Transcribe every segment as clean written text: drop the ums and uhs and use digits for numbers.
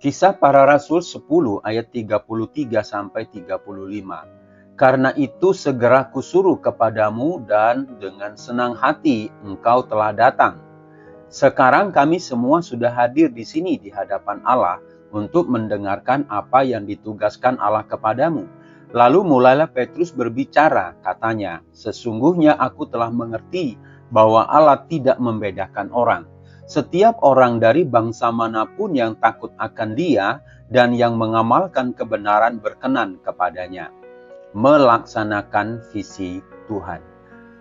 Kisah Para Rasul 10 ayat 33 sampai 35. Karena itu segera kusuruh kepadamu dan dengan senang hati engkau telah datang. Sekarang kami semua sudah hadir di sini di hadapan Allah untuk mendengarkan apa yang ditugaskan Allah kepadamu. Lalu mulailah Petrus berbicara, katanya, sesungguhnya aku telah mengerti bahwa Allah tidak membedakan orang. Setiap orang dari bangsa manapun yang takut akan Dia dan yang mengamalkan kebenaran berkenan kepadanya, melaksanakan visi Tuhan.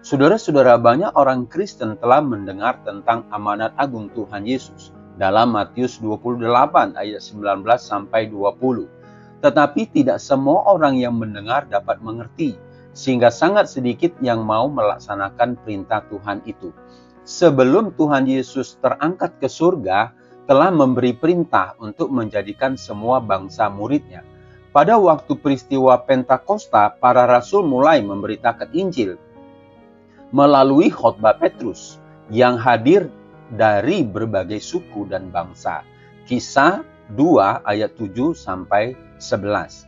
Saudara-saudara, banyak orang Kristen telah mendengar tentang amanat agung Tuhan Yesus dalam Matius 28 ayat 19 sampai 20. Tetapi tidak semua orang yang mendengar dapat mengerti, sehingga sangat sedikit yang mau melaksanakan perintah Tuhan itu. Sebelum Tuhan Yesus terangkat ke surga, telah memberi perintah untuk menjadikan semua bangsa murid-Nya. Pada waktu peristiwa Pentakosta, para rasul mulai memberitakan Injil melalui khotbah Petrus yang hadir dari berbagai suku dan bangsa. Kisah 2 ayat 7 sampai 11.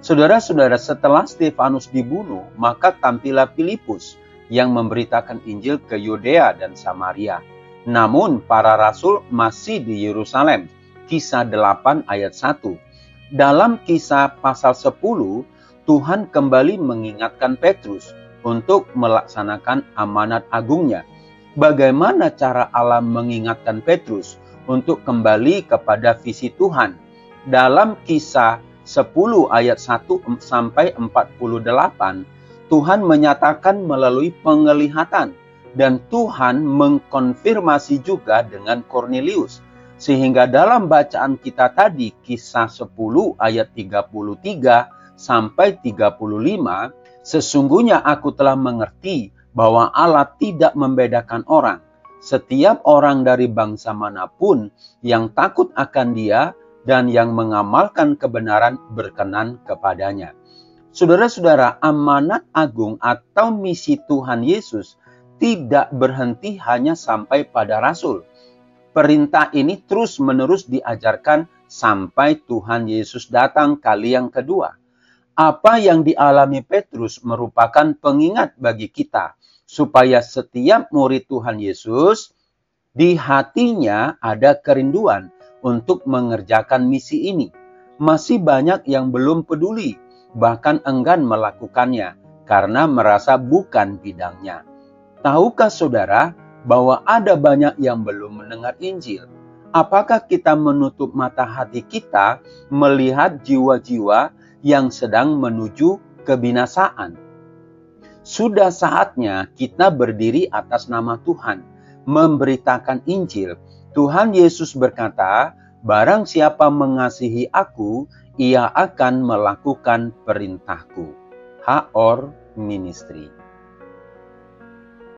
Saudara-saudara, setelah Stefanus dibunuh, maka tampillah Filipus yang memberitakan Injil ke Yudea dan Samaria. Namun para rasul masih di Yerusalem. Kisah 8 ayat 1. Dalam Kisah pasal 10, Tuhan kembali mengingatkan Petrus untuk melaksanakan amanat agungnya. Bagaimana cara Allah mengingatkan Petrus untuk kembali kepada visi Tuhan? Dalam Kisah 10 ayat 1 sampai 48, Tuhan menyatakan melalui penglihatan dan Tuhan mengkonfirmasi juga dengan Kornelius. Sehingga dalam bacaan kita tadi, Kisah 10 ayat 33 sampai 35, sesungguhnya aku telah mengerti bahwa Allah tidak membedakan orang. Setiap orang dari bangsa manapun yang takut akan Dia dan yang mengamalkan kebenaran berkenan kepadanya. Saudara-saudara, amanat agung atau misi Tuhan Yesus tidak berhenti hanya sampai pada rasul. Perintah ini terus-menerus diajarkan sampai Tuhan Yesus datang kali yang kedua. Apa yang dialami Petrus merupakan pengingat bagi kita, supaya setiap murid Tuhan Yesus di hatinya ada kerinduan untuk mengerjakan misi ini. Masih banyak yang belum peduli, bahkan enggan melakukannya karena merasa bukan bidangnya. Tahukah saudara bahwa ada banyak yang belum mendengar Injil? Apakah kita menutup mata hati kita melihat jiwa-jiwa yang sedang menuju kebinasaan? Sudah saatnya kita berdiri atas nama Tuhan, memberitakan Injil. Tuhan Yesus berkata, barang siapa mengasihi aku, ia akan melakukan perintahku. Haor Ministry.